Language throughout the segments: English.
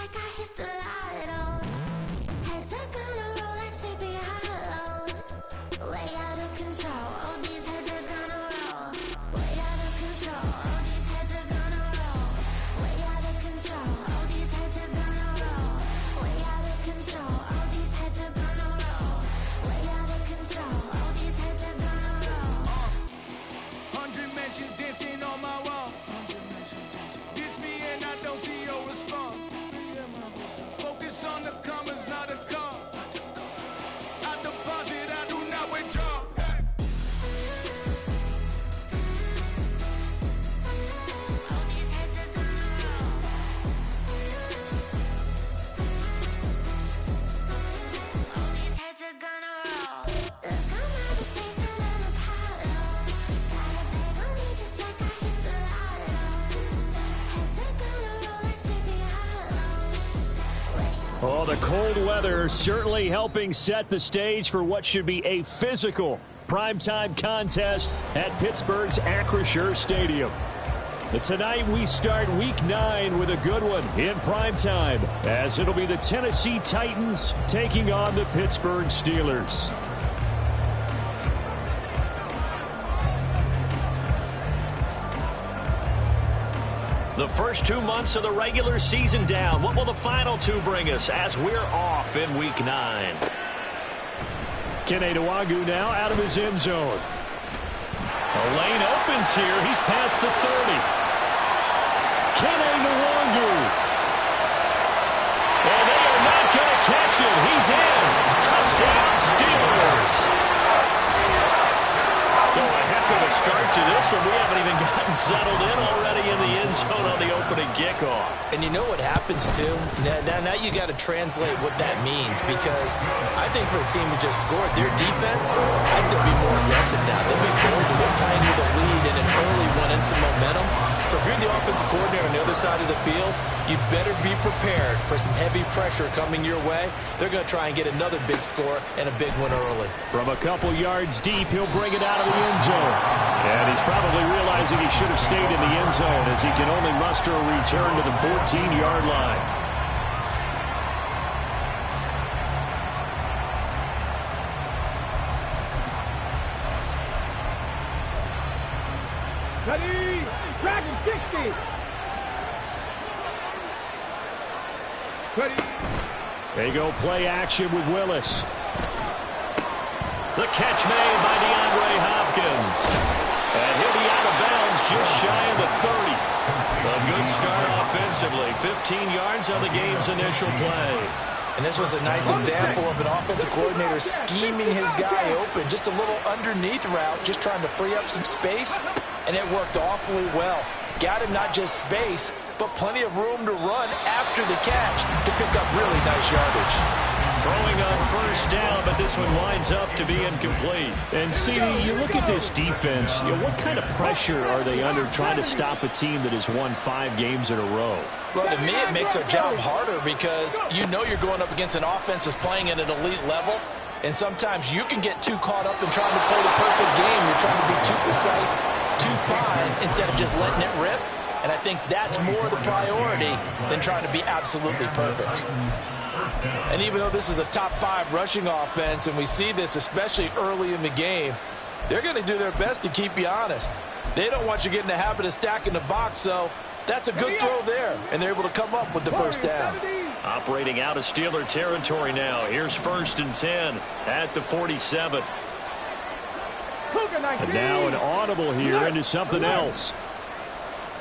like I hit the lotto. Head to gonna roll like Sleepy Hollow. Way out of control, all these heads are gonna roll. Way out of control, all these heads are gonna roll. Way out of control, all these heads are gonna roll. Way out of control, all these heads are gonna roll. Way out of control, all these heads are gonna roll. 100 mentions dancing on my wall. Diss me and I don't see your response. Focus on the commas, not a call. I deposit, I do not withdraw. All these heads are gonna roll. All these heads are gonna roll. Look, I'm out of space, I'm on Apollo. Got a bag on me just like I hit the lotto. Heads are gonna roll like Sleepy Hollow. Oh, the cold weather certainly helping set the stage for what should be a physical primetime contest at Pittsburgh's Acrisure Stadium. But tonight we start Week 9 with a good one in primetime, as it'll be the Tennessee Titans taking on the Pittsburgh Steelers. The first 2 months of the regular season down. What will the final 2 bring us as we're off in Week 9? Kene Nwangu now out of his end zone. A lane opens here. He's past the 30. Kene Nwangu. And they are not going to catch him. He's in. Touchdown, Steelers. So a heck of a start to this one. We haven't even gotten settled in already in the end zone on the opening kickoff. And you know what happens, too? Now you got to translate what that means, because I think for a team that just scored, their defense, I think they'll be more aggressive now. They'll be bolder. They're playing with a lead and an early one and some momentum. So if you're the offensive coordinator on the other side of the field, you better be prepared for some heavy pressure coming your way. They're going to try and get another big score and a big one early. From a couple yards deep, he'll bring it out of the end zone. And he's probably realizing he should have stayed in the end zone, as he can only muster a return to the 14-yard line. Ready? Dragon 60. Ready? They go play action with Willis. The catch made by DeAndre Hopkins. And he'll be out of bounds just shy of the 30. A good start offensively. 15 yards on the game's initial play. And this was a nice example of an offensive coordinator scheming his guy open. Just a little underneath route, just trying to free up some space. And it worked awfully well. Got him not just space, but plenty of room to run after the catch to pick up really nice yardage. Throwing on first down, but this one winds up to be incomplete. And CD, you look at this defense, what kind of pressure are they under trying to stop a team that has won 5 games in a row? Well, to me, it makes their job harder, because you know you're going up against an offense that's playing at an elite level. And sometimes you can get too caught up in trying to play the perfect game. You're trying to be too precise, too fine, instead of just letting it rip. And I think that's more the priority than trying to be absolutely perfect. And even though this is a top 5 rushing offense, and we see this especially early in the game, they're going to do their best to keep you honest. They don't want you getting the habit of stacking the box, so that's a good throw there, and they're able to come up with the first down. Operating out of Steeler territory now. Here's 1st and 10 at the 47. And now an audible here into something else.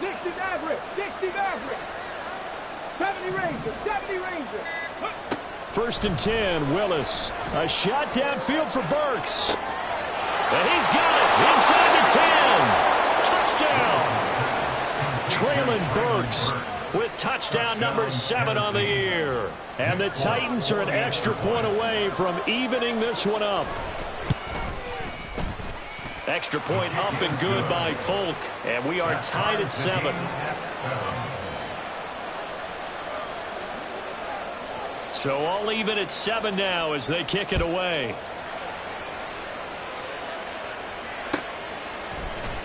60 Maverick, 60 Maverick. 70 Ranger, 70 Ranger. 1st and 10, Willis. A shot downfield for Burks. And he's got it inside the 10. Touchdown. Traylon Burks with touchdown number 7 on the year. And the Titans are an extra point away from evening this one up. Extra point up and good by Folk. And we are tied at 7. So all even at 7 now as they kick it away.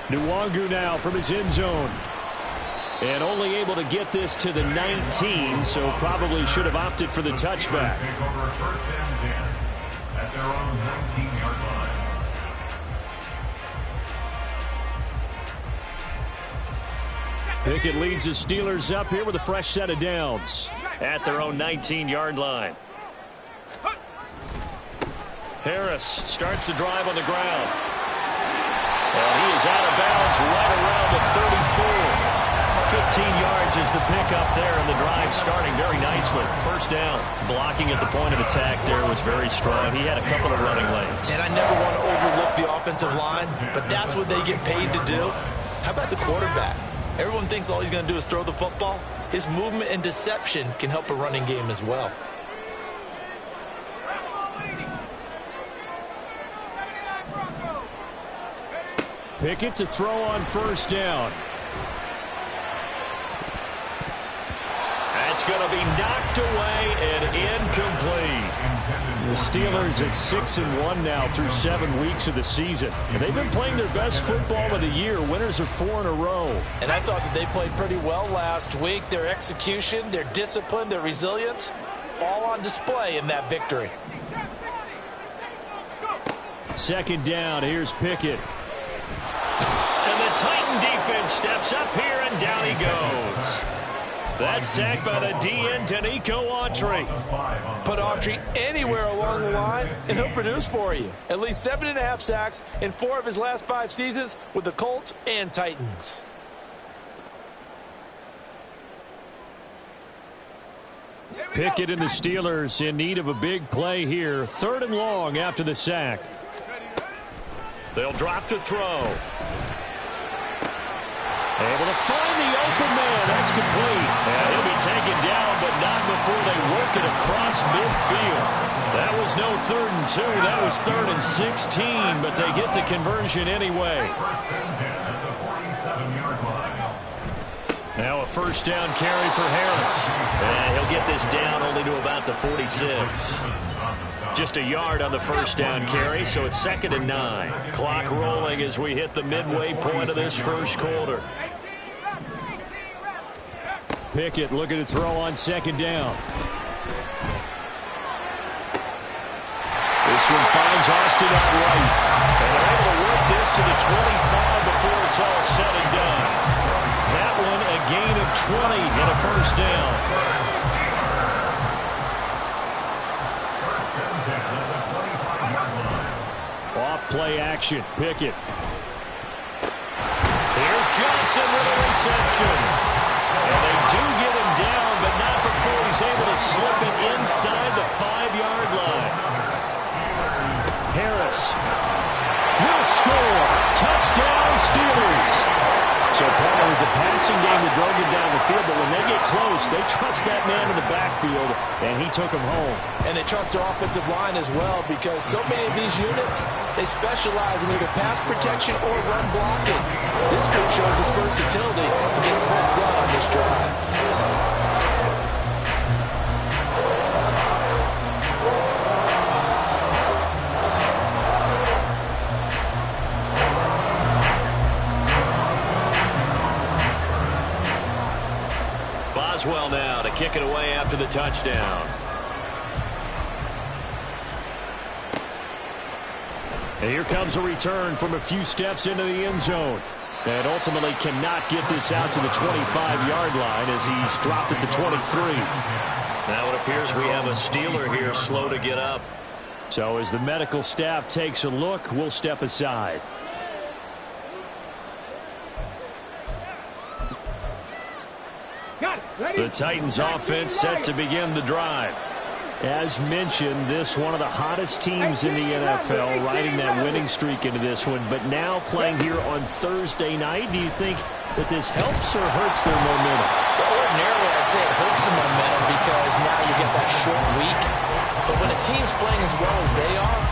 Nwangu now from his end zone. And only able to get this to the 19, so probably should have opted for the touchback. At their own 19-yard line. Pickett leads the Steelers up here with a fresh set of downs at their own 19-yard line. Harris starts the drive on the ground. And he is out of bounds right around the 34. 15 yards is the pickup there, and the drive starting very nicely. First down. Blocking at the point of attack there was very strong. He had a couple of running lanes. And I never want to overlook the offensive line, but that's what they get paid to do. How about the quarterback? Everyone thinks all he's going to do is throw the football. His movement and deception can help a running game as well. Pickett to throw on first down. That's going to be knocked away and incomplete. The Steelers at 6-1 now through 7 weeks of the season. And they've been playing their best football of the year. Winners of 4 in a row. And I thought that they played pretty well last week. Their execution, their discipline, their resilience, all on display in that victory. Second down, here's Pickett. And the Titan defense steps up here, and down he goes. That's sacked by the DN, Danico Autry. Put Autry anywhere along the line, and he'll produce for you. At least 7.5 sacks in 4 of his last 5 seasons with the Colts and Titans. Pickett and the Steelers in need of a big play here. 3rd and long after the sack. They'll drop to throw. Able to find the open man. That's complete. And he'll be taken down, but not before they work it across midfield. That was no 3rd and 2. That was 3rd and 16, but they get the conversion anyway. Now a first down carry for Harris. And he'll get this down only to about the 46. Just a yard on the first down carry, so it's 2nd and 9. Clock rolling as we hit the midway point of this first quarter. Pickett looking to throw on 2nd down. This one finds Austin out right. And they're able to work this to the 25 before it's all said and done. That one a gain of 20 and a first down. Off-play action. Pickett. Here's Johnson with a reception. And they do get him down, but not before he's able to slip it inside the 5-yard line. Harris will score. Touchdown, Steelers. So part of it was a passing game that drove him down the field, but when they get close, they trust that man in the backfield, and he took him home. And they trust their offensive line as well, because so many of these units, they specialize in either pass protection or run blocking. This group shows its versatility and gets both done on this drive. Boswell now to kick it away after the touchdown. And here comes a return from a few steps into the end zone. And ultimately cannot get this out to the 25-yard line as he's dropped at the 23. Now it appears we have a Steeler here slow to get up. So as the medical staff takes a look, we'll step aside. The Titans offense set to begin the drive. As mentioned, this one of the hottest teams in the NFL, riding that winning streak into this one, but now playing here on Thursday night. Do you think that this helps or hurts their momentum? Ordinarily, I'd say it hurts the momentum because now you get that short week. But when a team's playing as well as they are,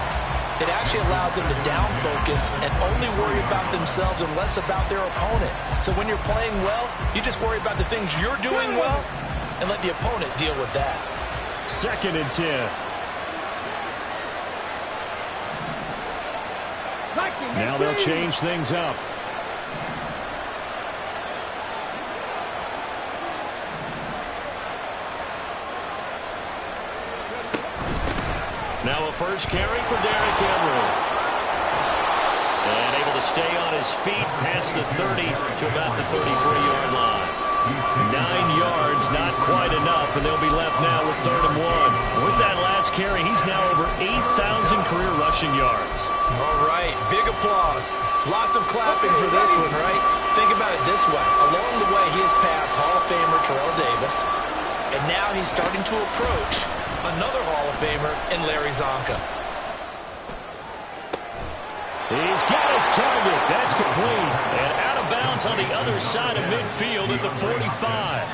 it actually allows them to down focus and only worry about themselves and less about their opponent. So when you're playing well, you just worry about the things you're doing well and let the opponent deal with that. 2nd and 10. Now they'll change things up. Now a first carry for Derrick Henry. And able to stay on his feet past the 30 to about the 33-yard line. 9 yards, not quite enough, and they'll be left now with 3rd and 1. With that last carry, he's now over 8,000 career rushing yards. All right, big applause. Lots of clapping for this one, right? Think about it this way. Along the way, he has passed Hall of Famer Terrell Davis, and now he's starting to approach another Hall of Famer in Larry Zonka. He's got his target. That's complete. And out of bounds on the other side of midfield at the 45.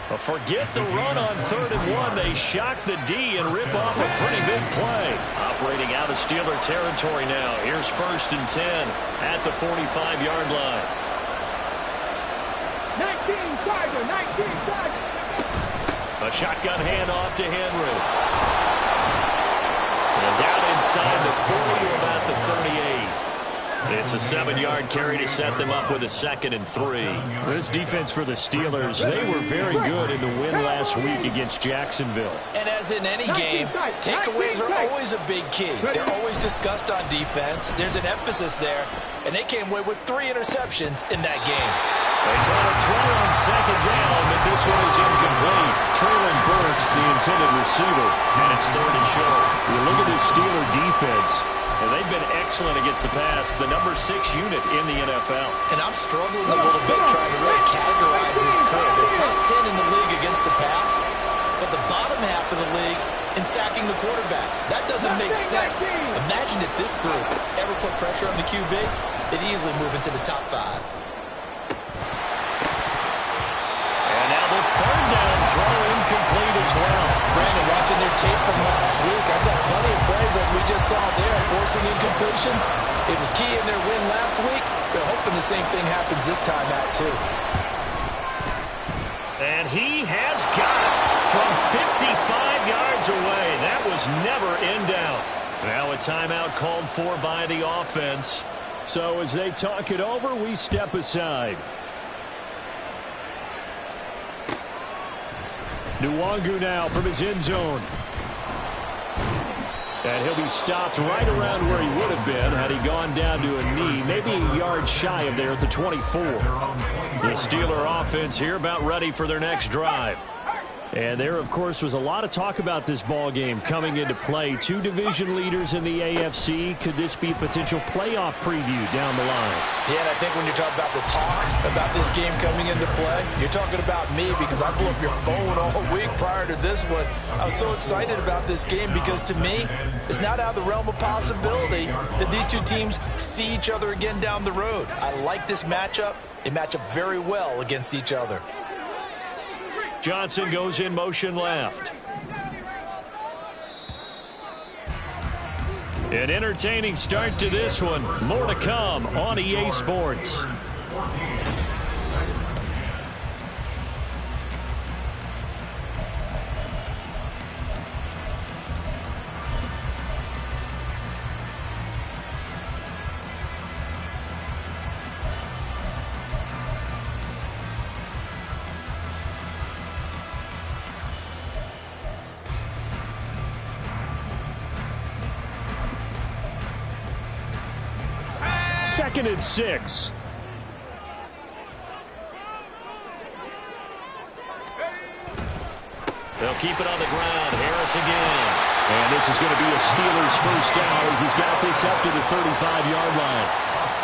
But forget the run on 3rd and 1. They shock the D and rip off a pretty big play. Operating out of Steeler territory now. Here's 1st and 10 at the 45-yard line. 19 Tiger, 19 Tiger. A shotgun handoff to Henry. And down inside the 40 to about the 38. It's a 7-yard carry to set them up with a 2nd and 3. This defense for the Steelers, they were very good in the win last week against Jacksonville. And as in any game, takeaways are always a big key. They're always discussed on defense. There's an emphasis there, and they came away with 3 interceptions in that game. They try to throw on 2nd down, but this one is incomplete. Traylon Burks, the intended receiver, and it's 3rd and short. You look at this Steeler defense, and they've been excellent against the pass, the number 6 unit in the NFL. And I'm struggling a little bit trying to really categorize this crew. They're top 10 in the league against the pass, but the bottom half of the league in sacking the quarterback. That doesn't make sense. Imagine if this group ever put pressure on the QB, they'd easily move into the top 5. And now the 3rd down throw incomplete as well. Brandon, watching their tape from last week, I saw plenty of plays like we just saw there, forcing incompletions. It was key in their win last week. They're hoping the same thing happens this time out, too. And he has got it from 55 yards away. That was never in doubt. Now a timeout called for by the offense. So as they talk it over, we step aside. Nwangu now from his end zone. And he'll be stopped right around where he would have been had he gone down to a knee, maybe a yard shy of there at the 24. The Steeler offense here about ready for their next drive. And there, of course, was a lot of talk about this ball game coming into play. 2 division leaders in the AFC. Could this be a potential playoff preview down the line? Yeah, and I think when you're talking about the talk about this game coming into play, you're talking about me because I blew up your phone all week prior to this one. I was so excited about this game because, to me, it's not out of the realm of possibility that these 2 teams see each other again down the road. I like this matchup. They match up very well against each other. Johnson goes in motion left. An entertaining start to this one. More to come on EA Sports. Second and 6. They'll keep it on the ground. Harris again. And this is going to be a Steelers first down as he's got this up to the 35-yard line.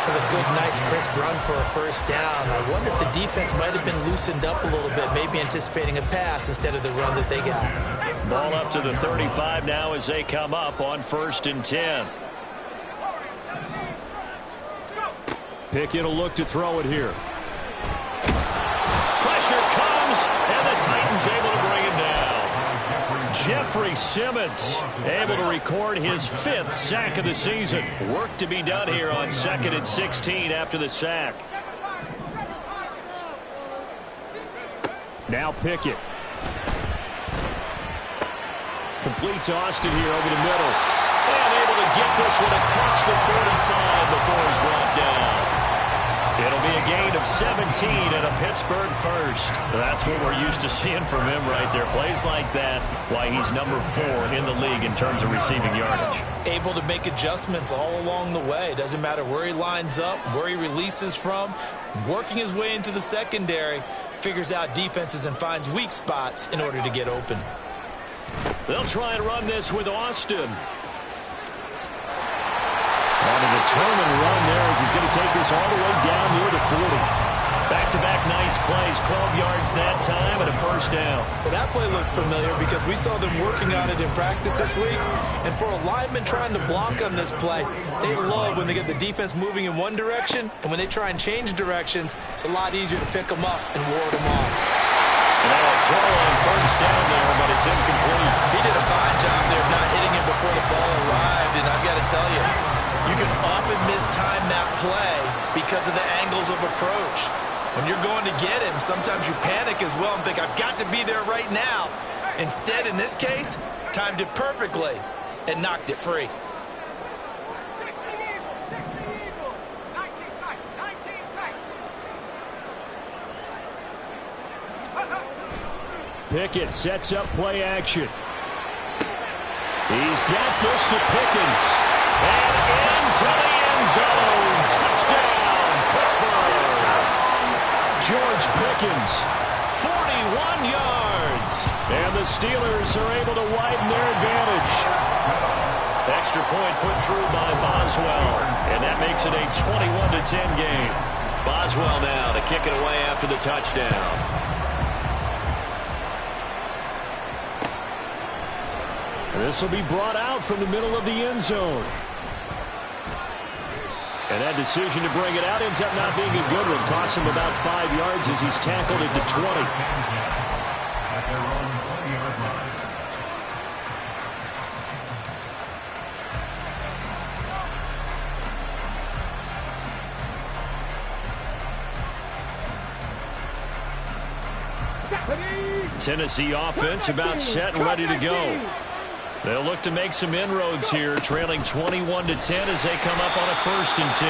That's a good, nice, crisp run for a first down. I wonder if the defense might have been loosened up a little bit, maybe anticipating a pass instead of the run that they got. Ball up to the 35 now as they come up on 1st and 10. Pickett will look to throw it here. Pressure comes, and the Titans able to bring him down. Jeffrey Simmons able to record his 5th sack of the season. Work to be done here on 2nd and 16 after the sack. Now Pickett. Complete to Austin here over the middle. And able to get this one across the 45 before he's brought down. It'll be a gain of 17 and a Pittsburgh first. That's what we're used to seeing from him right there. Plays like that, why he's number 4 in the league in terms of receiving yardage. Able to make adjustments all along the way. Doesn't matter where he lines up, where he releases from. Working his way into the secondary, figures out defenses and finds weak spots in order to get open. They'll try and run this with Austin. On a determined run there as he's going to take this all the way down near the 40. Back-to-back nice plays, 12 yards that time and a first down. Well, that play looks familiar because we saw them working on it in practice this week. And for a lineman trying to block on this play, they love when they get the defense moving in one direction. And when they try and change directions, it's a lot easier to pick them up and ward them off. Now a throw on first down there, but it's incomplete. He did a fine job there of not hitting him before the ball arrived. And I've got to tell you, you can often mistime that play because of the angles of approach. When you're going to get him, sometimes you panic as well and think, I've got to be there right now. Instead, in this case, timed it perfectly and knocked it free. Pickett sets up play action. He's got this to Pickens. And into the end zone. Touchdown, Pittsburgh. George Pickens, 41 yards. And the Steelers are able to widen their advantage. Extra point put through by Boswell. And that makes it a 21-10 game. Boswell now to kick it away after the touchdown. This will be brought out from the middle of the end zone. And that decision to bring it out ends up not being a good one. Costs him about 5 yards as he's tackled at the 20. At their own 20-yard line. Tennessee offense about set and ready to go. They'll look to make some inroads here, trailing 21-10 as they come up on a 1st and 10.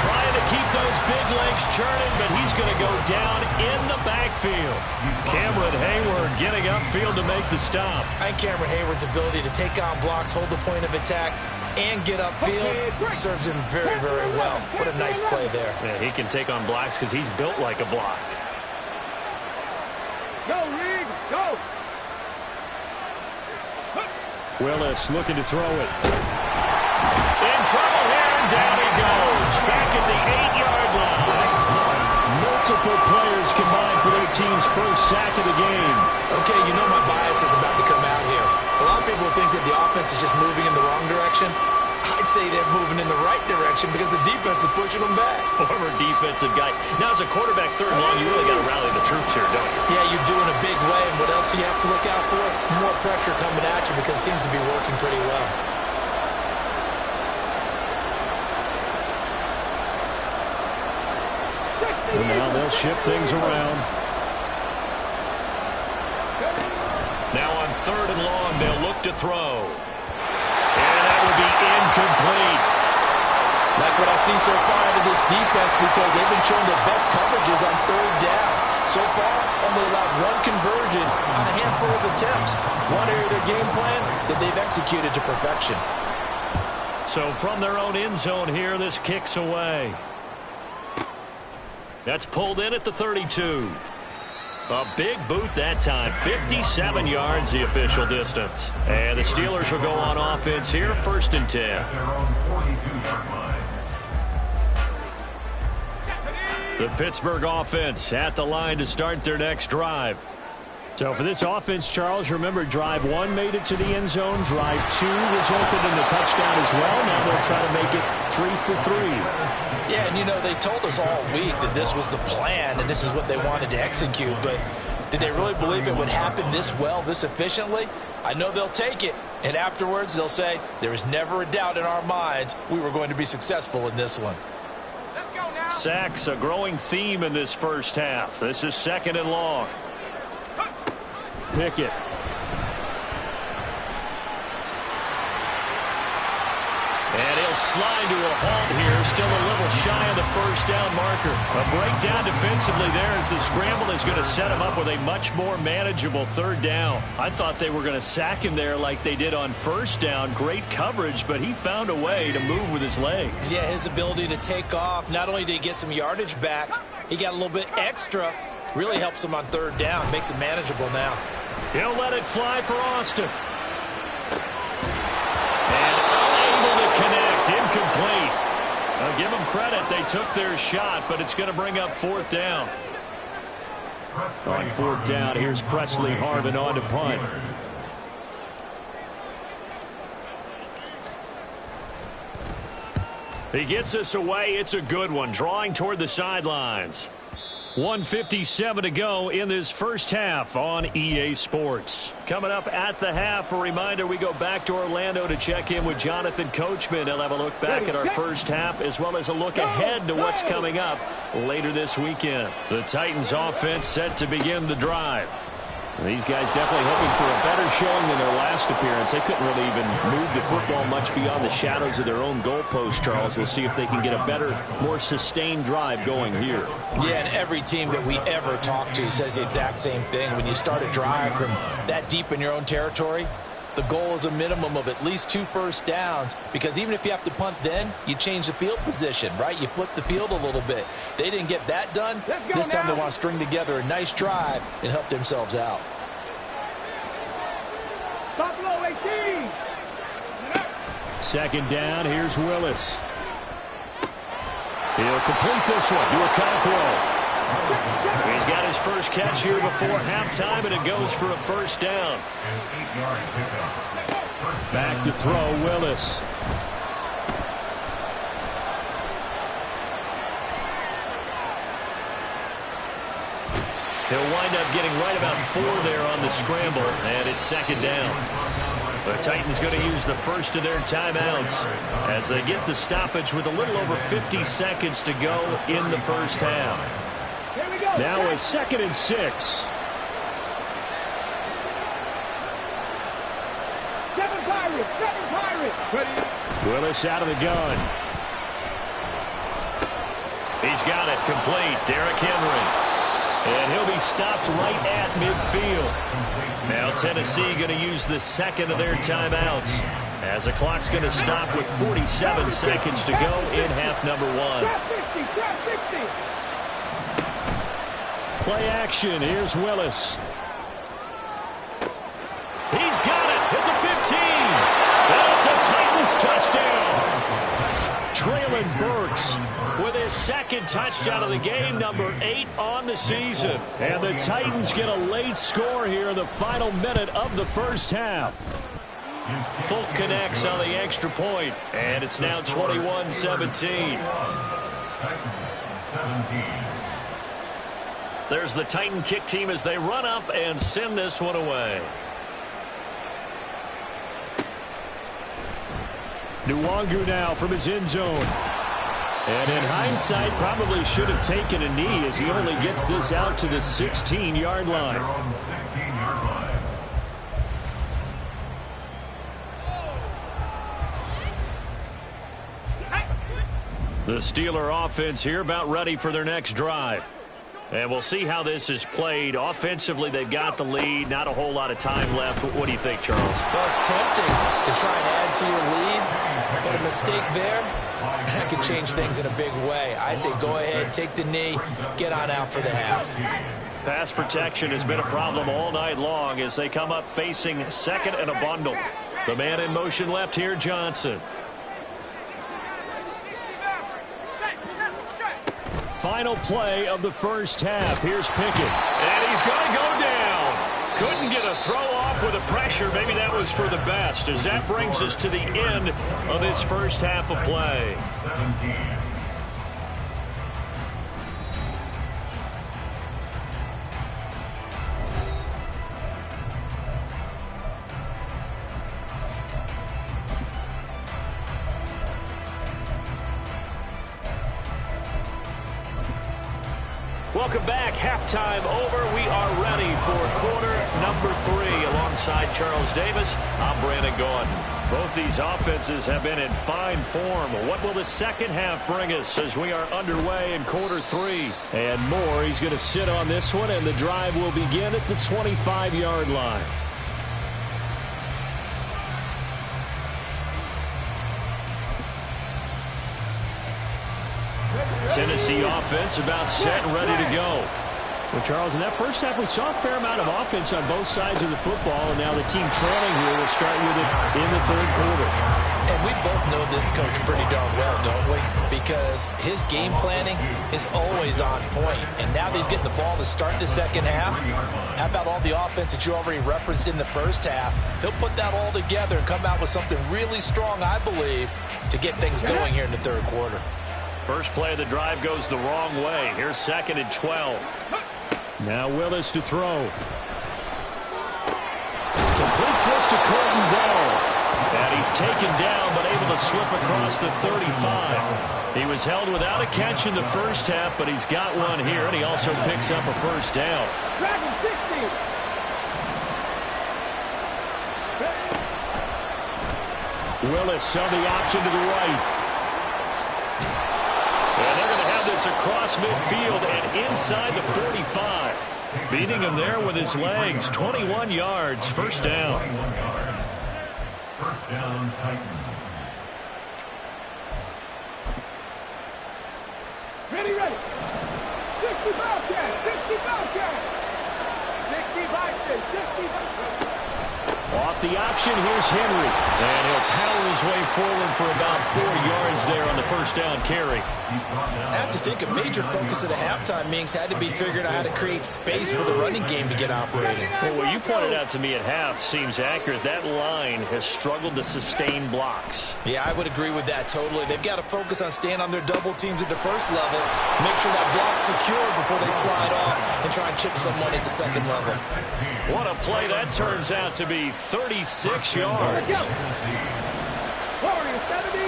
Trying to keep those big legs churning, but he's going to go down in the backfield. Cameron Hayward getting upfield to make the stop. I think Cameron Hayward's ability to take on blocks, hold the point of attack, and get upfield serves him very, very well. What a nice play there. Yeah, he can take on blocks because he's built like a block. Go, Reed, go! Willis looking to throw it. In trouble here, and down he goes. Back at the 8-yard line. Multiple players combined for their team's first sack of the game. Okay, you know my bias is about to come out here. A lot of people think that the offense is just moving in the wrong direction. I'd say they're moving in the right direction because the defense is pushing them back. Former defensive guy. Now, as a quarterback, 3rd and long, you really got to rally the troops here, don't you? Yeah, you do in a big way. And what else do you have to look out for? More pressure coming at you because it seems to be working pretty well. And now they'll shift things around. Now on 3rd and long, they'll look to throw. And that will be incomplete. Like what I see so far out of this defense because they've been showing their best coverages on 3rd down. So far, only allowed 1 conversion on a handful of attempts. One area of their game plan that they've executed to perfection. So from their own end zone here, this kicks away. That's pulled in at the 32. A big boot that time. 57 yards the official distance. And the Steelers will go on offense here, 1st and 10. At their own 42-yard line. The Pittsburgh offense at the line to start their next drive. So for this offense, Charles, remember drive 1 made it to the end zone. Drive 2 resulted in the touchdown as well. Now they'll try to make it 3 for 3. Yeah, and you know, they told us all week that this was the plan and this is what they wanted to execute, but did they really believe it would happen this well, this efficiently? I know they'll take it, and afterwards they'll say, there was never a doubt in our minds we were going to be successful in this one. Let's go now! Sacks, a growing theme in this first half. This is 2nd and long. Pickett. And he'll they'll slide to a halt here. Still a little shy of the first down marker. A breakdown defensively there as the scramble is going to set him up with a much more manageable third down. I thought they were going to sack him there like they did on first down. Great coverage, but he found a way to move with his legs. Yeah, his ability to take off, not only did he get some yardage back, he got a little bit extra. Really helps him on third down, makes it manageable now. He'll let it fly for Austin. And unable to connect, incomplete. I'll give them credit, they took their shot, but it's going to bring up fourth down. On fourth down, here's Presley Harvin on to punt. He gets us away. It's a good one, drawing toward the sidelines. 1:57 to go in this first half on EA Sports. Coming up at the half, a reminder we go back to Orlando to check in with Jonathan Coachman. He'll have a look back at our first half as well as a look ahead to what's coming up later this weekend. The Titans offense set to begin the drive. These guys definitely hoping for a better showing than their last appearance. They couldn't really even move the football much beyond the shadows of their own goalpost, Charles. We'll see if they can get a better, more sustained drive going here. Yeah, and every team that we ever talk to says the exact same thing. When you start a drive from that deep in your own territory, the goal is a minimum of at least 2 first downs, because even if you have to punt then, you change the field position, right? You flip the field a little bit. They didn't get that done. This time they want to string together a nice drive and help themselves out. Stop low, 18. Second down, here's Willis. He'll complete this one to Okonkwo. He's got his first catch here before halftime, and it goes for a first down. Back to throw, Willis. He'll wind up getting right about 4 there on the scramble, and it's second down. The Titans going to use the first of their timeouts as they get the stoppage with a little over 50 seconds to go in the first half. Now a 2nd and 6. Willis out of the gun. He's got it complete. Derrick Henry. And he'll be stopped right at midfield. Now Tennessee going to use the second of their timeouts as the clock's going to stop with 47 seconds to go in half number 1. Play action. Here's Willis. He's got it at the 15. That's a Titans touchdown. Traylon Burks with his second touchdown of the game, number 8 on the season. And the Titans get a late score here in the final minute of the first half. Fulk connects on the extra point, and it's now 21-17. There's the Titan kick team as they run up and send this one away. Nwangu now from his end zone. And in hindsight, probably should have taken a knee as he only gets this out to the 16-yard line. The Steeler offense here about ready for their next drive. And we'll see how this is played. Offensively, they've got the lead. Not a whole lot of time left. What do you think, Charles? Well, it's tempting to try and add to your lead, but a mistake there, that could change things in a big way. I say go ahead, take the knee, get on out for the half. Pass protection has been a problem all night long as they come up facing second and a bundle. The man in motion left here, Johnson. Final play of the first half. Here's Pickett. And he's going to go down. Couldn't get a throw off with the pressure. Maybe that was for the best, as that brings us to the end of this first half of play. 17. Welcome back. Halftime over. We are ready for quarter number 3. alongside Charles Davis, I'm Brandon Gaudin. Both these offenses have been in fine form. What will the second half bring us as we are underway in quarter 3? And more, he's going to sit on this one, and the drive will begin at the 25-yard line. Tennessee offense about set and ready to go. Well, Charles, in that first half, we saw a fair amount of offense on both sides of the football, and now the team trailing here will start with it in the third quarter. And we both know this coach pretty darn well, don't we? Because his game planning is always on point. And now that he's getting the ball to start the second half, how about all the offense that you already referenced in the first half? He'll put that all together and come out with something really strong, I believe, to get things going here in the third quarter. First play of the drive goes the wrong way. Here's 2nd and 12. Now Willis to throw. Completes this to Corton Dell. And he's taken down, but able to slip across the 35. He was held without a catch in the first half, but he's got one here, and he also picks up a first down. Willis on the option to the right. And they're going to have this across midfield and inside the 45. Beating him there with his legs. 21 yards. First down. First down, Titans. Ready. 60 Bobcats. 60 Bobcats. 60 Bobcats. 60. Off the option, here's Henry. And he'll power his way forward for about 4 yards there on the first down carry. I have to think a major focus at a halftime means had to be figuring out how to create space for the running game to get operating. Well, what you pointed out to me at half seems accurate. That line has struggled to sustain blocks. Yeah, I would agree with that totally. They've got to focus on staying on their double teams at the first level, make sure that block's secure before they slide off and try and chip someone at the second level. What a play that turns out to be. 36 yards. 40, 70.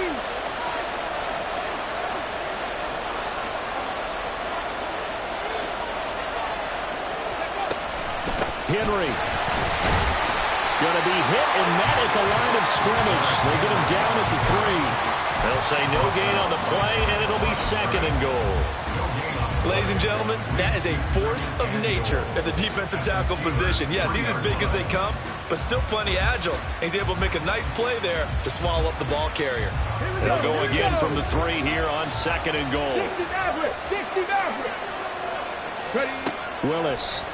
Henry. Going to be hit and met at the line of scrimmage. They get him down at the 3. They'll say no gain on the play, and it'll be 2nd and goal. Ladies and gentlemen, that is a force of nature at the defensive tackle position. Yes, he's as big as they come, but still plenty agile. He's able to make a nice play there to swallow up the ball carrier. They'll go again from the 3 here on 2nd and goal. 60 Maverick. 60 Maverick. Ready. Willis.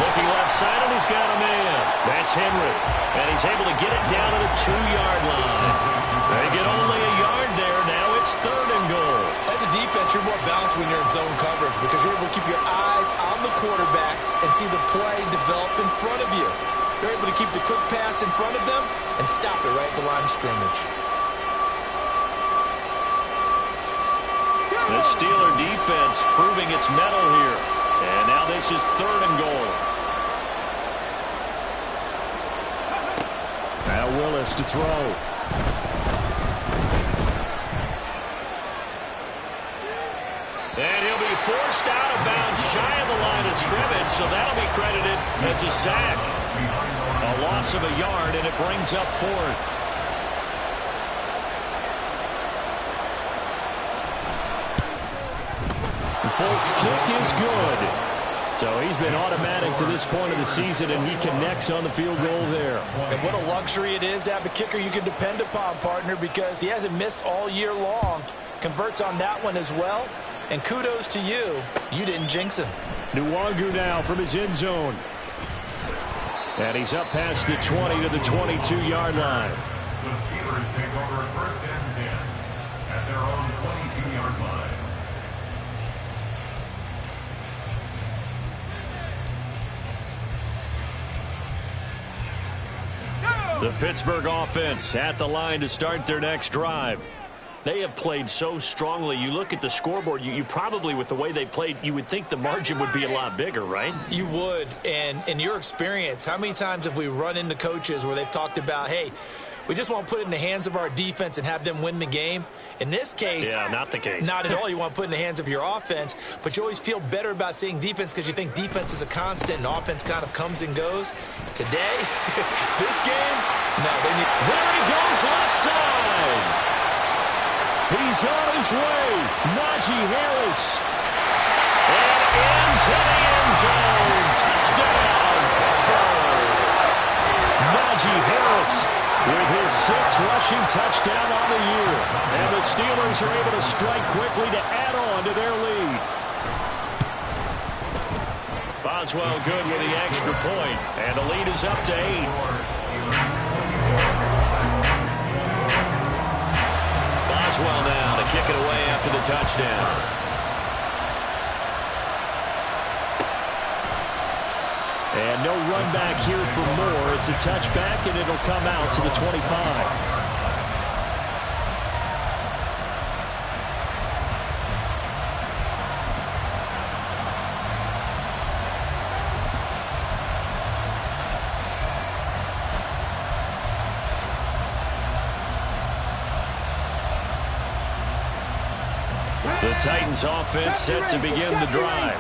Looking left side, and he's got a man. That's Henry. And he's able to get it down to the 2-yard line. They get only a yard there. Now it's 3rd and goal. As a defense, you're more balanced when you're in zone coverage because you're able to keep your eyes on the quarterback and see the play develop in front of you. You're able to keep the quick pass in front of them and stop it right at the line of scrimmage. The Steeler defense proving its mettle here. And now this is 3rd and goal. Now Willis to throw. And he'll be forced out of bounds shy of the line of scrimmage, so that'll be credited as a sack. A loss of a yard, and it brings up 4th. The Folks kick is good. So he's been automatic to this point of the season, and he connects on the field goal there. And what a luxury it is to have a kicker you can depend upon, partner, because he hasn't missed all year long. Converts on that one as well. And kudos to you. You didn't jinx him. Nwangu now from his end zone. And he's up past the 20 to the 22-yard line. The Steelers take over 1st and 10 at their own 22-yard line. The Pittsburgh offense at the line to start their next drive. They have played so strongly. You look at the scoreboard, you probably, with the way they played, you would think the margin would be a lot bigger, right? You would. And in your experience, how many times have we run into coaches where they've talked about, hey, We just want to put it in the hands of our defense and have them win the game. In this case, yeah, not the case. Not at all. You want to put it in the hands of your offense, but you always feel better about seeing defense because you think defense is a constant and offense kind of comes and goes. Today, this game, no, they need... There he goes left side. He's on his way. Najee Harris. And into the end zone. Touchdown, Pittsburgh. Najee Harris with his 6th rushing touchdown on the year. And the Steelers are able to strike quickly to add on to their lead. Boswell good with the extra point. And the lead is up to 8. Boswell now to kick it away after the touchdown. And no run back here for Moore. It's a touchback, and it'll come out to the 25. The Titans offense set to begin the drive.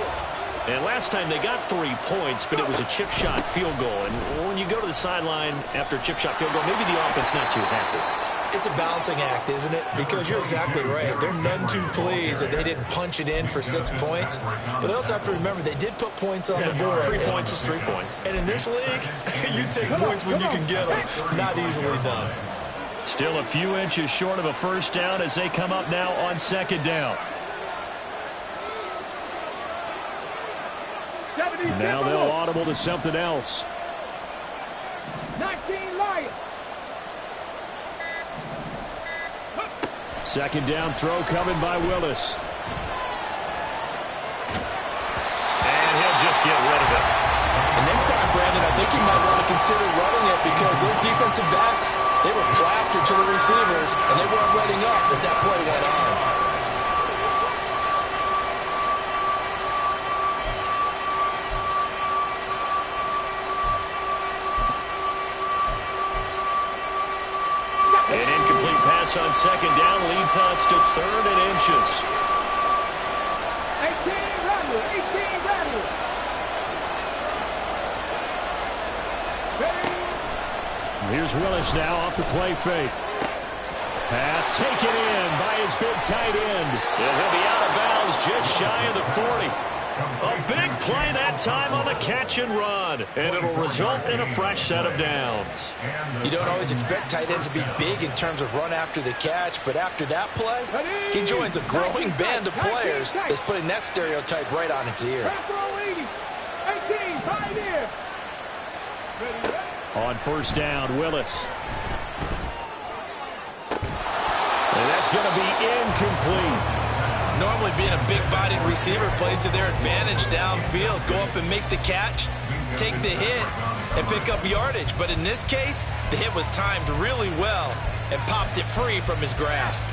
And last time they got 3 points, but it was a chip shot field goal. And when you go to the sideline after a chip shot field goal, maybe the offense not too happy. It's a balancing act, isn't it? Because you're exactly right. They're none too pleased that they didn't punch it in for 6 points. But they also have to remember they did put points on the board. 3 points is 3 points. And in this league, you take points when you can get them. Not easily done. Still a few inches short of a first down as they come up now on 2nd down. Now they'll audible to something else. 19 Lions. 2nd down throw coming by Willis. And he'll just get rid of it. And next time, Brandon, I think you might want to consider running it because those defensive backs, they were plastered to the receivers, and they weren't letting up as that play went on. An incomplete pass on 2nd down leads us to 3rd and inches. 18 Randall. Here's Willis now off the play fake. Pass taken in by his big tight end. And he'll be out of bounds just shy of the 40. A big play that time on the catch and run. And it'll result in a fresh set of downs. You don't always expect tight ends to be big in terms of run after the catch, but after that play, he joins a growing band of players that's putting that stereotype right on its ear. 18, Pioneer. On 1st down, Willis. And that's going to be incomplete. Normally being a big-bodied receiver plays to their advantage downfield. Go up and make the catch, take the hit, and pick up yardage. But in this case, the hit was timed really well and popped it free from his grasp.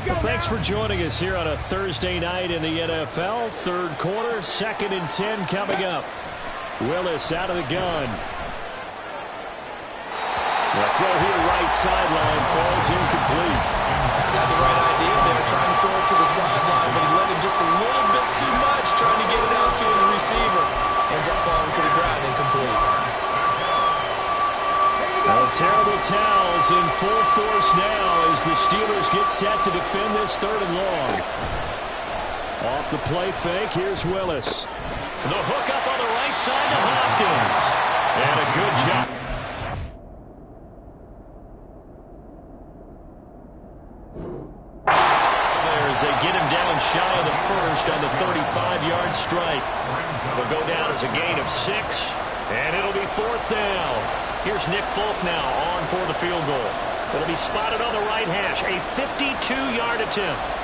Well, thanks for joining us here on a Thursday night in the NFL. 3rd quarter, 2nd and 10 coming up. Willis out of the gun. The throw here, right sideline, falls incomplete. Had the right idea there, trying to throw it to the sideline, but he let him just a little bit too much, trying to get it out to his receiver. Ends up falling to the ground, incomplete. Well, terrible towels in full force now as the Steelers get set to defend this 3rd and long. Off the play fake, here's Willis. The hook up on the right side to Hopkins. And a good job. As they get him down shy of the 1st on the 35-yard strike. Will go down as a gain of 6, and it'll be 4th down. Here's Nick Folk now on for the field goal. It'll be spotted on the right hash, a 52-yard attempt.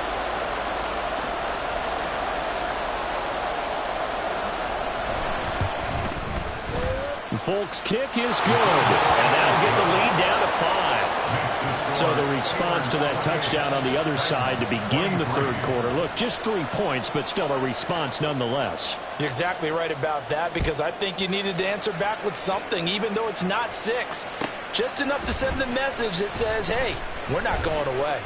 Folk's kick is good, and that'll get the lead down to 5. So the response to that touchdown on the other side to begin the third quarter. Look, just 3 points, but still a response nonetheless. You're exactly right about that, because I think you needed to answer back with something, even though it's not 6. Just enough to send the message that says, hey, we're not going away.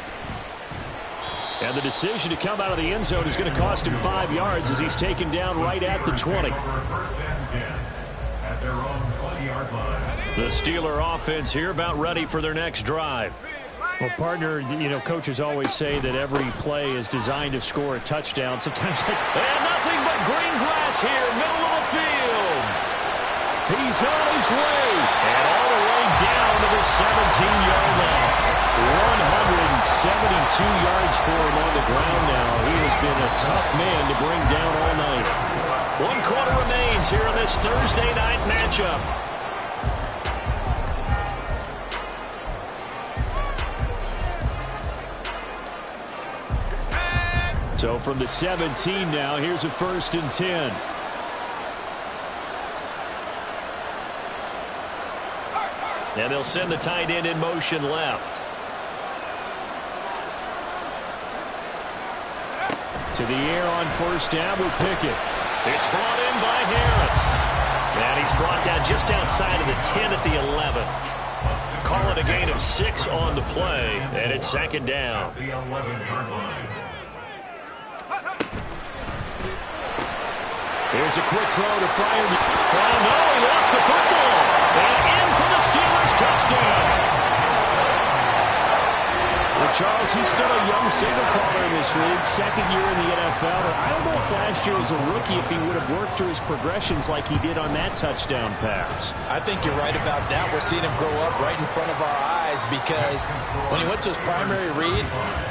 And the decision to come out of the end zone is going to cost him 5 yards as he's taken down right at the 20. At their own 20-yard line. The Steeler offense here about ready for their next drive. Well, partner, you know, coaches always say that every play is designed to score a touchdown. Sometimes, and nothing but green grass here, middle of the field. He's on his way, and all the way down to the 17-yard line. 172 yards for him on the ground now. He has been a tough man to bring down all night. 1 quarter remains here in this Thursday night matchup. So from the 17 now, here's a 1st and 10. And they'll send the tight end in motion left. To the air on 1st down with Pickett. It's brought in by Harris. And he's brought down just outside of the 10 at the 11. Call it a gain of 6 on the play, and it's 2nd down. The 11-yard line. Here's a quick throw to fire. Oh, no, he lost the football. And in for the Steelers touchdown. Well, Charles, he's still a young signal caller in this league, 2nd year in the NFL. I don't know if last year as a rookie if he would have worked through his progressions like he did on that touchdown pass. I think you're right about that. We're seeing him grow up right in front of our eyes, because when he went to his primary read,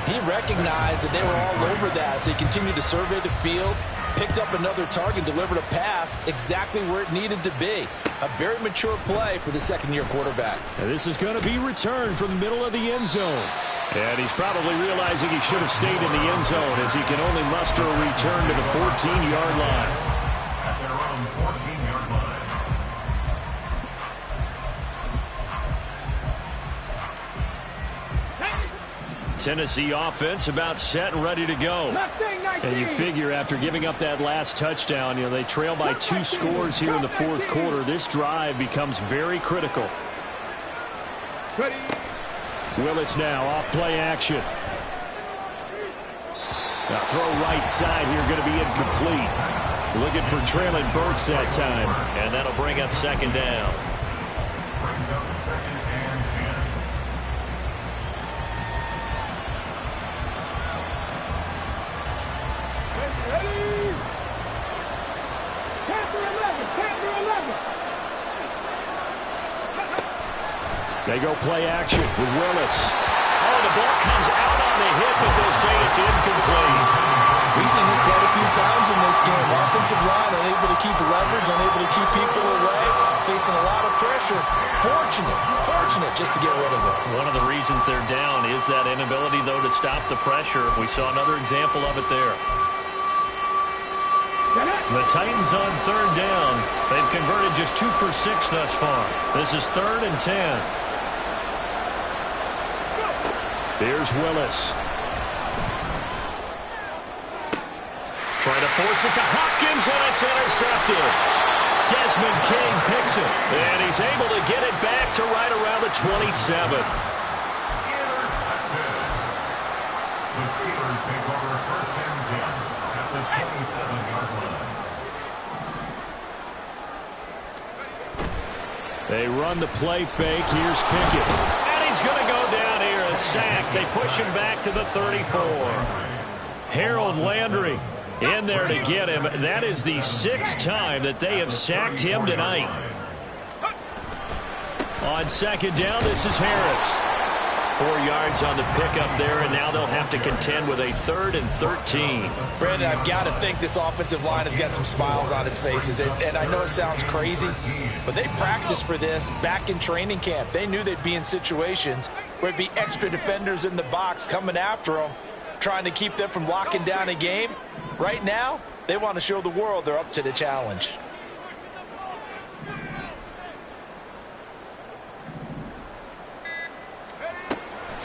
he recognized that they were all over that. So he continued to survey the field, picked up another target, delivered a pass exactly where it needed to be. A very mature play for the 2nd-year quarterback. And this is going to be returned from the middle of the end zone. And he's probably realizing he should have stayed in the end zone as he can only muster a return to the 14-yard line. At their own 14-yard line. Tennessee offense about set and ready to go. And you figure after giving up that last touchdown, you know, they trail by 2 scores here in the 4th quarter. This drive becomes very critical. Willis now off play action. Now throw right side here going to be incomplete. Looking for Traylon Burks that time. And that'll bring up 2nd down. Brings up 2nd and 10. Ready? 10 through 11. 10 through 11. They go play action with Willis. Oh, the ball comes out on the hit, but they'll say it's incomplete. We've seen this quite a few times in this game. Offensive line unable to keep leverage, unable to keep people away, facing a lot of pressure. Fortunate just to get rid of it. One of the reasons they're down is that inability, though, to stop the pressure. We saw another example of it there. The Titans on 3rd down. They've converted just 2 for 6 thus far. This is 3rd and 10. Here's Willis. Trying to force it to Hopkins, and it's intercepted. Desmond King picks it, and he's able to get it back to right around the 27. Intercepted. The Steelers take over 1st and 10 at the 27-yard line. They run the play fake. Here's Pickett. And he's going to go down here. A sack. They push him back to the 34. Harold Landry in there to get him. That is the 6th time that they have sacked him tonight. On 2nd down, this is Harris. 4 yards on the pickup there, and now they'll have to contend with a 3rd and 13. Brandon, I've got to think this offensive line has got some smiles on its faces. And I know it sounds crazy, but they practiced for this back in training camp. They knew they'd be in situations where it'd be extra defenders in the box coming after them, trying to keep them from locking down a game. Right now, they want to show the world they're up to the challenge.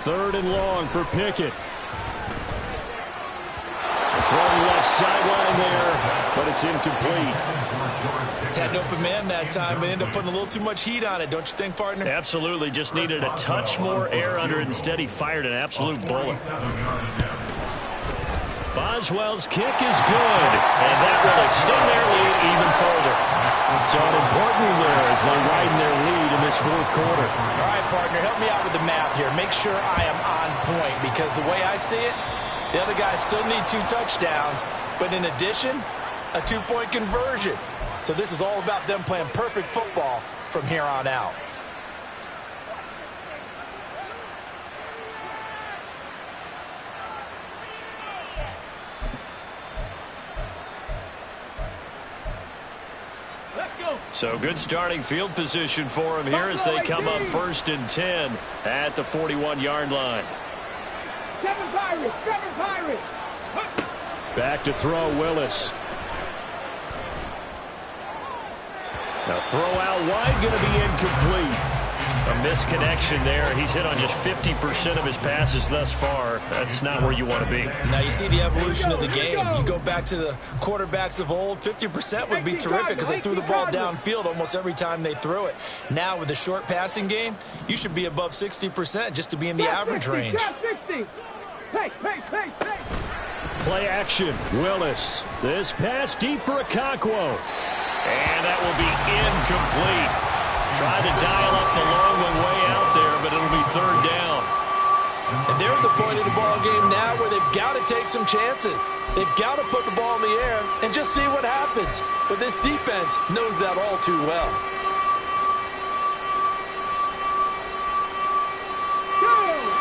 3rd and long for Pickett. Throwing left sideline there, but it's incomplete. Had an open man that time, but ended up putting a little too much heat on it, don't you think, partner? Absolutely. Just needed a touch more air under it. Instead, he fired an absolute bullet. Boswell's kick is good, and that will extend their lead even further. So an important there as they widen their lead in this 4th quarter. All right, partner, help me out with the math here. Make sure I am on point, because the way I see it, the other guys still need 2 touchdowns, but in addition, a 2-point conversion. So this is all about them playing perfect football from here on out. So good starting field position for him here as they come up 1st and 10 at the 41-yard line. Seven Pirates. Back to throw, Willis. Now throw out wide, going to be incomplete. A misconnection there. He's hit on just 50% of his passes thus far. That's not where you want to be. Now you see the evolution of the game. You go back to the quarterbacks of old, 50% would be terrific because they threw the ball downfield almost every time they threw it. Now with the short passing game, you should be above 60% just to be in the average range. Play action, Willis. This pass deep for Okonkwo. And that will be incomplete. Tried to dial up the long way out there, but it'll be 3rd down. And they're at the point of the ball game now where they've got to take some chances. They've got to put the ball in the air and just see what happens. But this defense knows that all too well.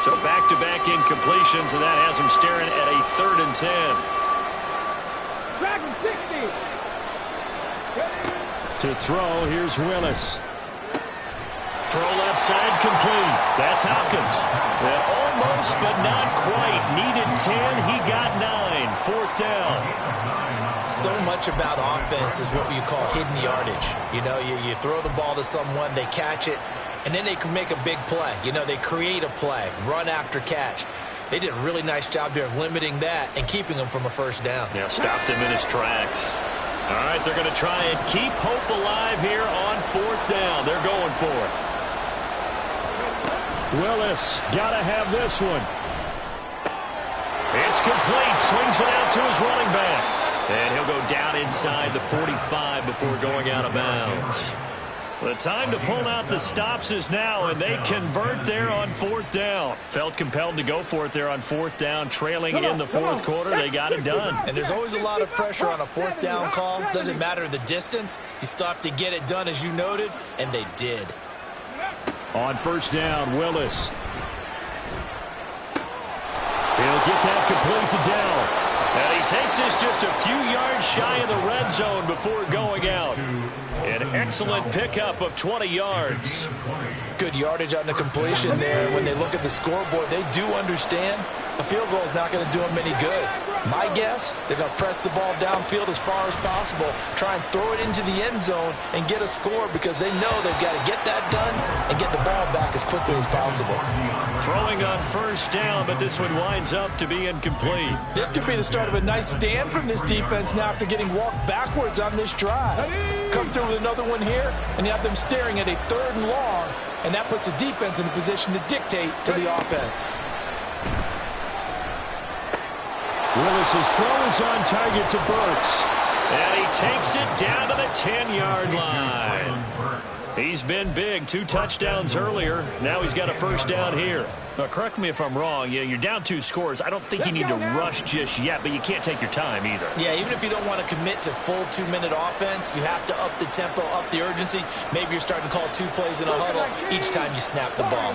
So back-to-back incompletions, and that has them staring at a 3rd and 10. To throw, here's Willis. Throw left side complete. That's Hopkins. And almost, but not quite. Needed 10. He got 9. 4th down. So much about offense is what you call hidden yardage. You know, you throw the ball to someone, they catch it, and then they can make a big play. You know, they create a play, run after catch. They did a really nice job there of limiting that and keeping him from a 1st down. Yeah, stopped him in his tracks. All right, they're going to try and keep hope alive here on 4th down. They're going for it. Willis, got to have this one. It's complete. Swings it out to his running back. And he'll go down inside the 45 before going out of bounds. The time to pull out the stops is now, and they convert there on 4th down. Felt compelled to go for it there on 4th down, trailing in the 4th quarter. They got it done. And there's always a lot of pressure on a 4th down call. Doesn't matter the distance. You still have to get it done, as you noted, and they did. On 1st down, Willis. He'll get that complete to Dell. And he takes this just a few yards shy of the red zone before going out. An excellent pickup of 20 yards. Good yardage on the completion there. When they look at the scoreboard, they do understand a field goal is not going to do them any good. My guess, they're going to press the ball downfield as far as possible, try and throw it into the end zone and get a score because they know they've got to get that done and get the ball back as quickly as possible. Throwing on 1st down, but this one winds up to be incomplete. This could be the start of a nice stand from this defense now after getting walked backwards on this drive. Come through with another one here, and you have them staring at a 3rd and long, and that puts the defense in a position to dictate to the offense. Willis's throw is on target to Burks. And he takes it down to the 10-yard line. He's been big. 2 touchdowns earlier. Now he's got a 1st down here. Now, correct me if I'm wrong. Yeah, you're down 2 scores. I don't think you need to rush just yet, but you can't take your time either. Yeah, even if you don't want to commit to full 2-minute offense, you have to up the tempo, up the urgency. Maybe you're starting to call 2 plays in a huddle each time you snap the ball.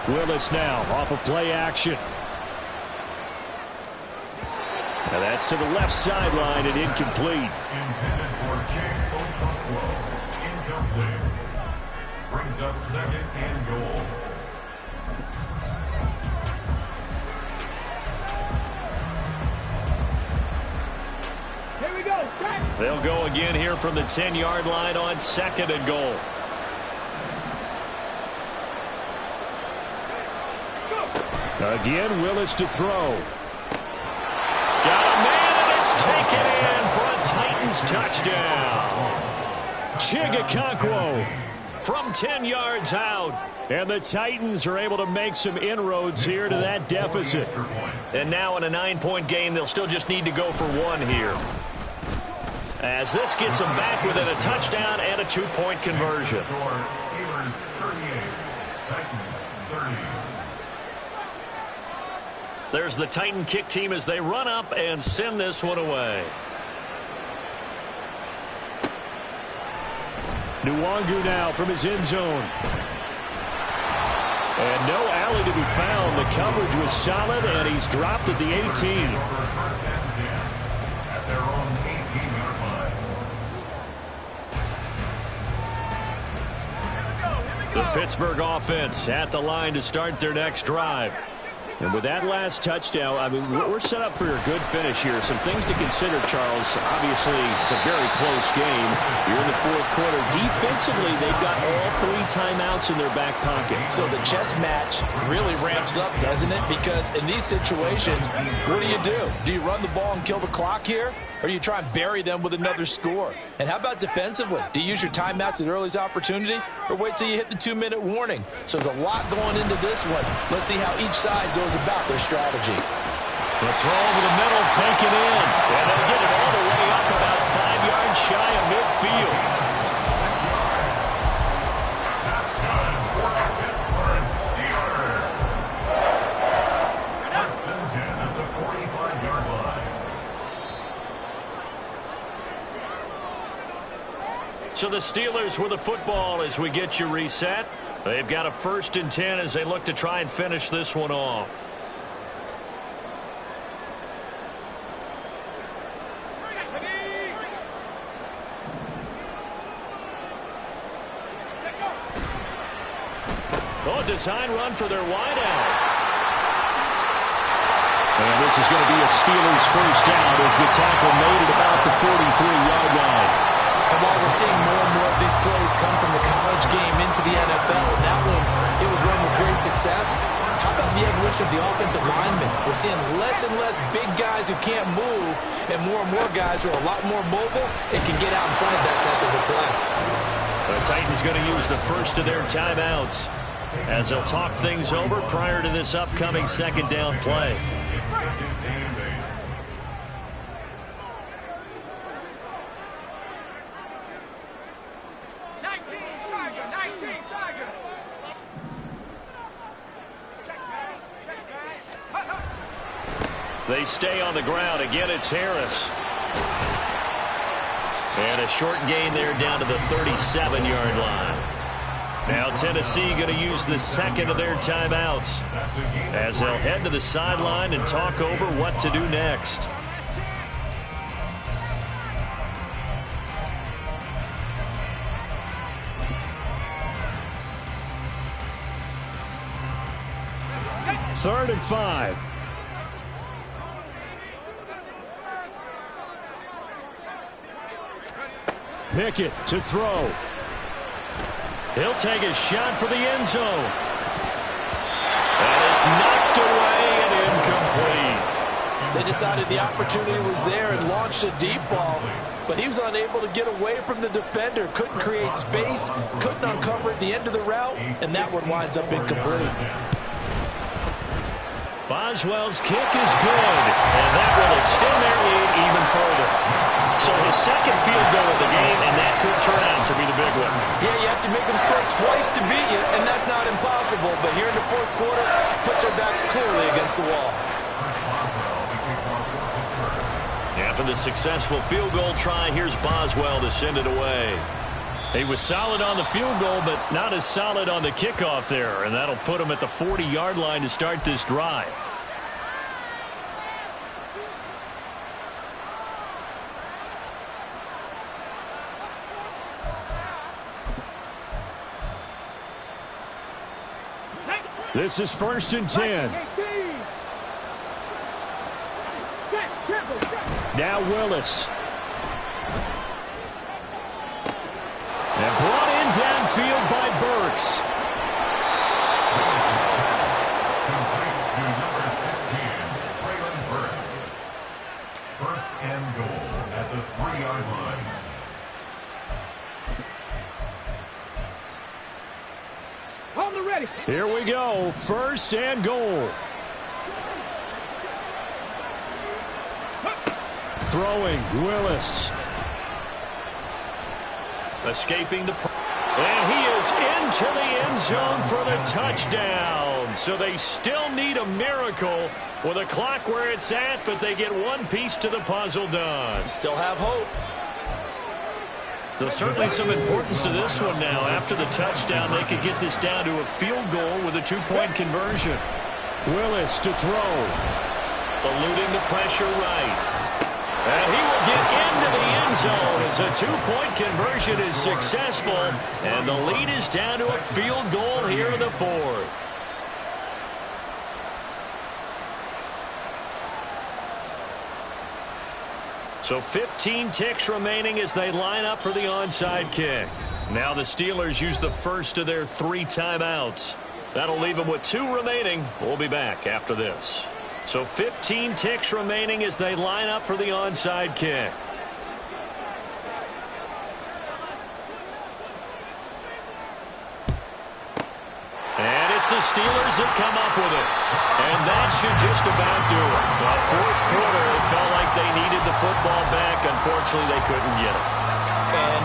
Willis now off of play action. And that's to the left sideline and incomplete. Intended for Jake Okonkwo. Incomplete. Brings up 2nd and goal. Here we go. They'll go again here from the 10-yard line on 2nd and goal. Again, Willis to throw. Got a man, and it's taken in for a Titans touchdown. Chigakonkwo from 10 yards out. And the Titans are able to make some inroads here to that deficit. And now in a 9-point game, they'll still just need to go for one here, as this gets them back within a touchdown and a 2-point conversion. Steelers 38, Titans 30. There's the Titan kick team as they run up and send this one away. Nwangu now from his end zone. And no alley to be found. The coverage was solid, and he's dropped at the 18. First and 10 at their own 18-yard line. The Pittsburgh offense at the line to start their next drive. And with that last touchdown, I mean, we're set up for a good finish here. Some things to consider, Charles. Obviously, it's a very close game. You're in the fourth quarter. Defensively, they've got all 3 timeouts in their back pocket. So the chess match really ramps up, doesn't it? Because in these situations, what do? Do you run the ball and kill the clock here? Or do you try and bury them with another score? And how about defensively? Do you use your timeouts at earliest opportunity, or wait till you hit the 2-minute warning? So there's a lot going into this one. Let's see how each side goes about their strategy. The throw over the middle, taken in. And they'll get it all the way up about 5 yards shy of midfield. That's good for the Pittsburgh Steelers. First and 10 at the 45-yard line. So the Steelers with the football as we get you reset. They've got a 1st and 10 as they look to try and finish this one off. Oh, design run for their wideout. And this is going to be a Steelers first down as the tackle made it about the 43-yard line. And while we're seeing more and more of these plays come from the college game into the NFL, and that one, it was run with great success. How about the evolution of the offensive linemen? We're seeing less and less big guys who can't move, and more guys who are a lot more mobile and can get out in front of that type of a play. The Titans going to use the first of their timeouts as they'll talk things over prior to this upcoming 2nd down play. It's 2nd and 8. They stay on the ground. Again, it's Harris. And a short gain there down to the 37-yard line. Now Tennessee going to use the 2nd of their timeouts as they'll head to the sideline and talk over what to do next. Third and 5. Pickett to throw. He'll take a shot for the end zone. And it's knocked away and incomplete. They decided the opportunity was there and launched a deep ball, but he was unable to get away from the defender, couldn't create space, couldn't uncover at the end of the route, and that one winds up incomplete. Boswell's kick is good, and that will extend their lead even further. So his 2nd field goal of the game, and that could turn out to be the big one. Yeah, you have to make them score twice to beat you, and that's not impossible. But here in the fourth quarter, puts their backs clearly against the wall. After the successful field goal try, here's Boswell to send it away. He was solid on the field goal, but not as solid on the kickoff there, and that'll put him at the 40-yard line to start this drive. This is 1st and 10. Now Willis. And brought in downfield by Burks. Complete to Here we go, 1st and goal. Throwing, Willis. Escaping the... And he is into the end zone for the touchdown. So they still need a miracle with a clock where it's at, but they get one piece to the puzzle done. Still have hope. So certainly some importance to this one now. After the touchdown, they could get this down to a field goal with a 2-point conversion. Willis to throw. Eluding the pressure right. And he will get into the end zone as a 2-point conversion is successful. And the lead is down to a field goal here in the 4th. So 15 ticks remaining as they line up for the onside kick. Now the Steelers use the first of their 3 timeouts. That'll leave them with 2 remaining. We'll be back after this. So 15 ticks remaining as they line up for the onside kick. And it's the Steelers that come up with it. And that should just about do it. The 4th quarter, it felt like they needed the football back. Unfortunately, they couldn't get it. And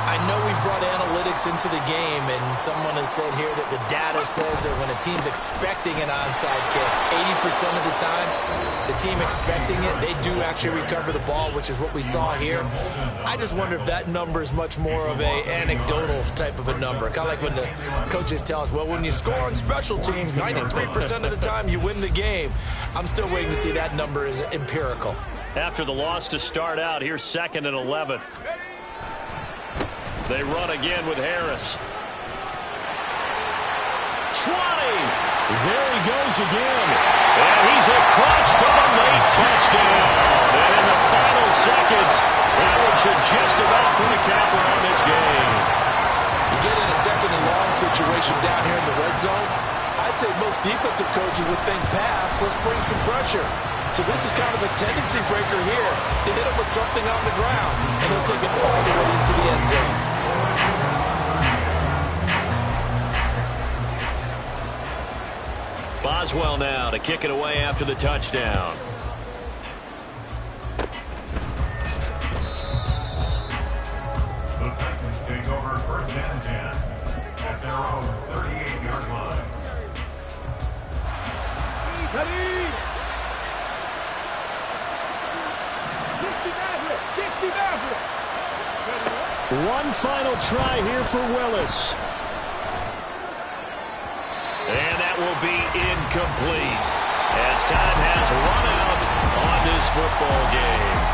I know we brought analytics into the game, and someone has said here that the data says that when a team's expecting an onside kick, 80% of the time, the team expecting it, they do actually recover the ball, which is what we saw here. I just wonder if that number is much more of a anecdotal type of a number. Kind of like when the coaches tell us, well, when you score on special teams, 93% of the time you win the game. I'm still waiting to see that number is empirical. After the loss to start out, here's 2nd and 11. They run again with Harris. 20. There he goes again. And he's across for the late touchdown. And in the final seconds, that one should just about put a capper on this game. You get in a 2nd and long situation down here in the red zone, I'd say most defensive coaches would think pass, let's bring some pressure. So this is kind of a tendency breaker here to hit him with something on the ground, and he'll take it all the way into the end zone. Boswell now to kick it away after the touchdown. The Titans take over 1st and 10 at their own 38-yard line. One final try here for Willis. And that will be incomplete as time has run out on this football game.